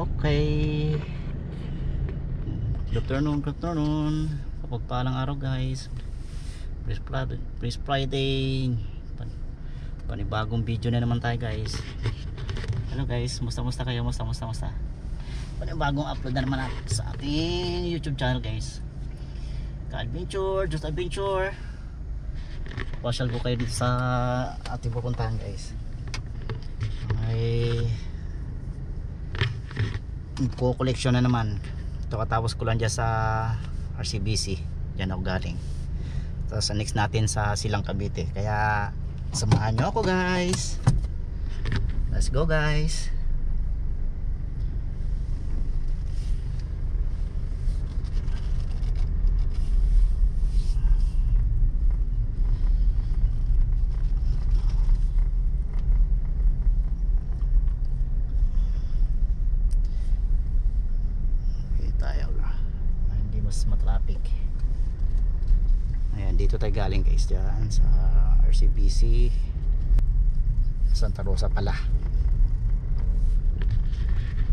Okay. Good afternoon, good afternoon. Kapagpalang araw guys. Praise Friday. Panibagong video na naman tayo guys. Hello guys, musta kayo? Musta? Panibagong upload na naman natin sa ating YouTube channel guys. Ka-adventure, just adventure. Pasyal ko kayo dito sa ating pupuntahan guys. Ay ko-collection na naman. Ito katapos ko lang dyan sa RCBC. Diyan ako galing. Tapos next natin sa Silang Cavite. Kaya samahan nyo ako guys. Let's go guys. Matraffic. Ayan, dito tayo galing guys, dyan sa RCBC Santa Rosa pala.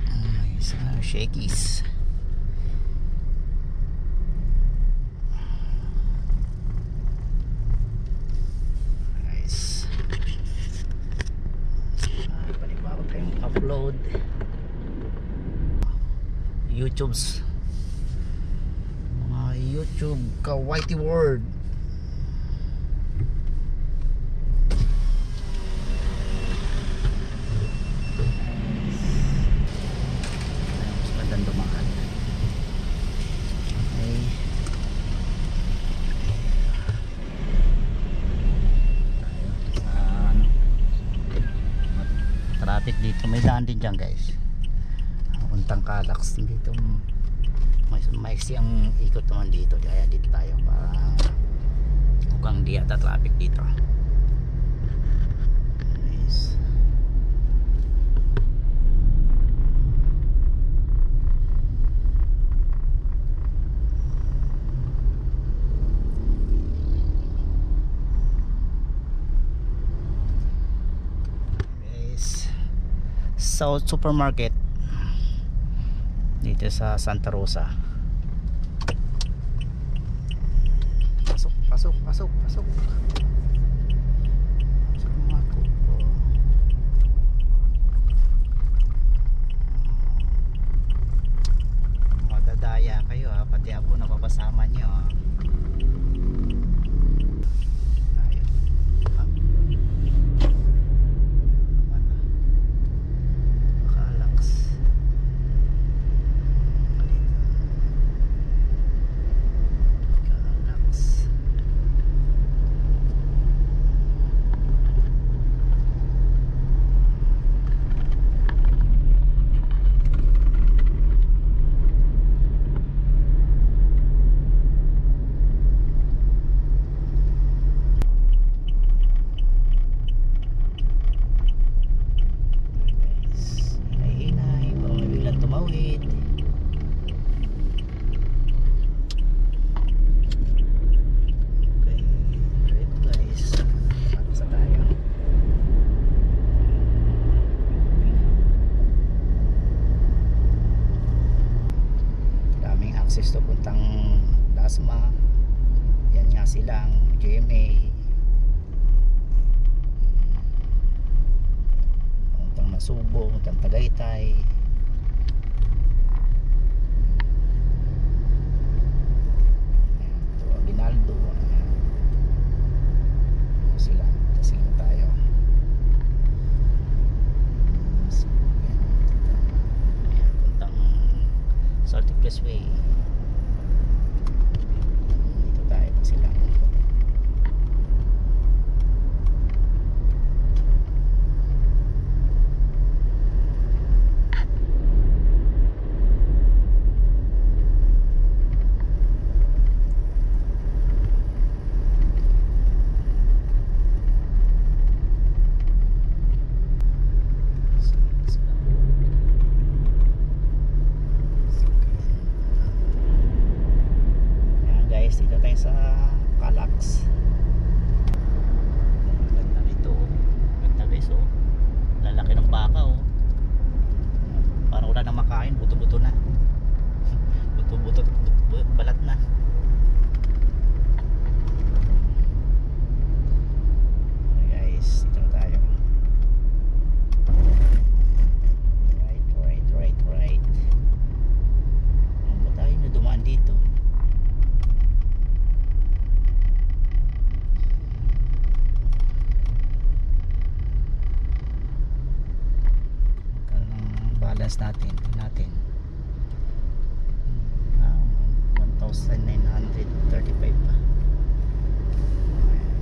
Ay, sa Shakey's. Guys, panibago tayong upload YouTube ka Whitey World. Mas magandang dumaan. Okay. Tayo sa traffic dito. May daan din dyan guys. Puntang Calax dito. Maiksi ang ikot naman dito, kaya dito tayo para mukhang di ata traffic dito. Nice. Guys, South Supermarket dito sa Santa Rosa. Pasok. Madadaya kayo ha, pati ako napapasama nyo ha. Access to puntang Dasma. Yan nga Silang, GMA. Puntang Nasubo, puntang Tagaytay. Ito Aguinaldo. Silang tayo. Puntang Salty Expressway. wala na makain, buto-buto na. Buto-buto, balat na. Okay guys, dito na tayo. Right. Ano ba tayo na dumaan dito? Balance natin 1,935 pa.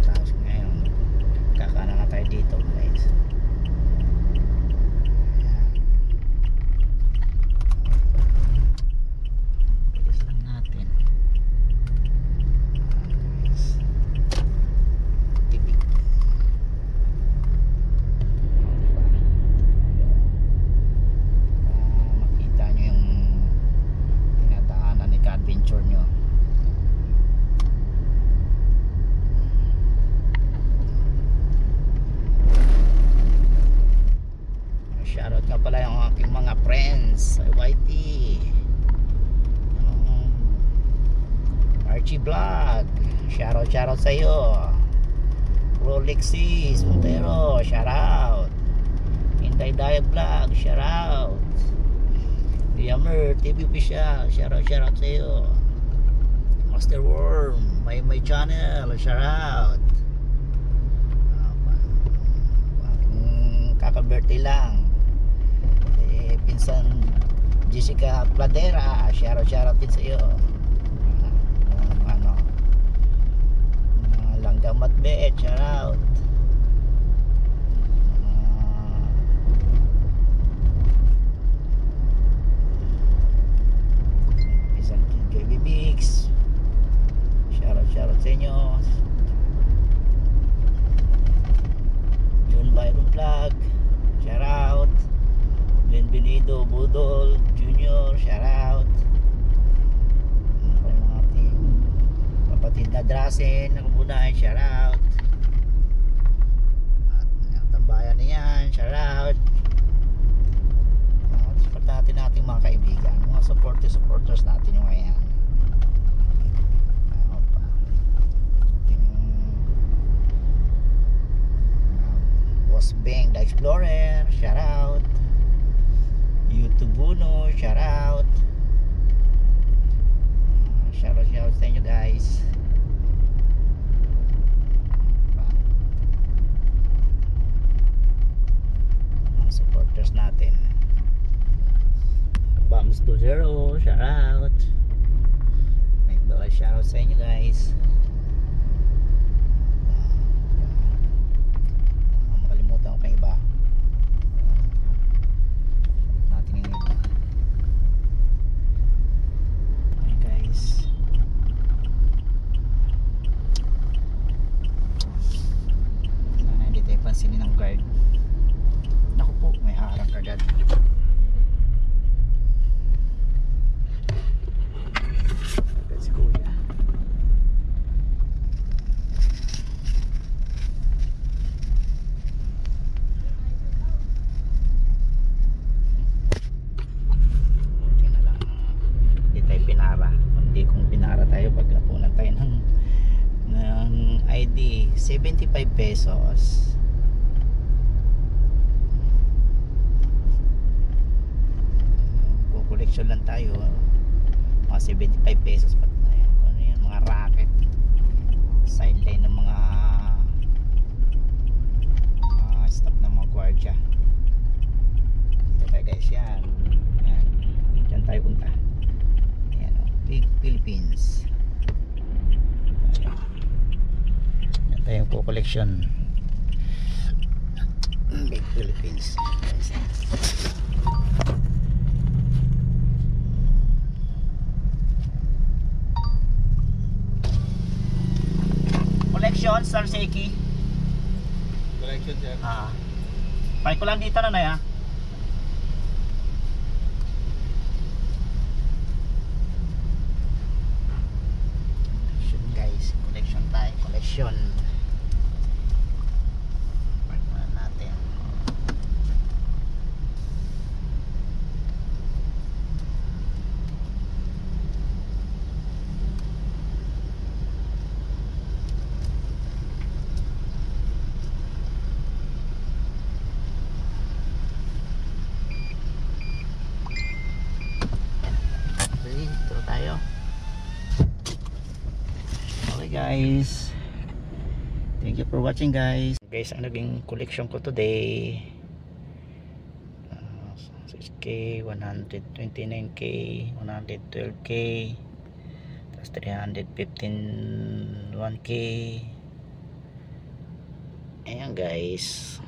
Tapos ngayon kakana na tayo dito guys. Bilis lang natin guys. Tibig. Makita nyo yung tinadaanan ni ka-adventure nyo. Shoutout nga pala yung aking mga friends YT, Archie Vlog, shoutout sa iyo. Rolexis Montero, shoutout. Inday Daya Vlog, shoutout. Yammer TV Official, shoutout sa iyo. Master Worm, my channel, shoutout. Kaka-birthday lang. Pinsan Jessica Pladera, shoutout din sa iyo. Langgam at Beet, shoutout. Pinsan JB Bix, shoutout sa inyo. John Byron Vlog, shoutout. Benvenido Budol Junior, shoutout. Ang ating kapatid na Drasen ng Bunay, shoutout. At ang tambayan niyan, shoutout. Support natin nating mga kaibigan, mga supporters natin yung ngayon. Boss Beng the Explorer, shoutout. YouTube Uno, shoutout. Shoutout sa inyo guys. Mga supporters natin. Bams 20, shoutout. May shoutout sa inyo guys. Makalimutan ko pa iba. Okay guys, hindi tayo pansinin ng guard. Naku po, may harang kagad. Let's go ya. Hindi kung pinara tayo pag napunan tayo ng ID 75 pesos. Collection lang tayo mga 75 pesos pa. Ano yan, mga racket, sideline ng mga staff ng mga gwardiya. Dito tayo guys, yan dyan tayo punta. Big Philippines. Yan tayo po collection. Big Philippines. Collection Star Seiki. Collection sir. Pay ko lang dito na ya. Collection. Park muna natin. guys, thank you for watching guys. Guys, ang naging collection ko today, 6K, 129K, 112K, tapos 315 1K. Ayan guys,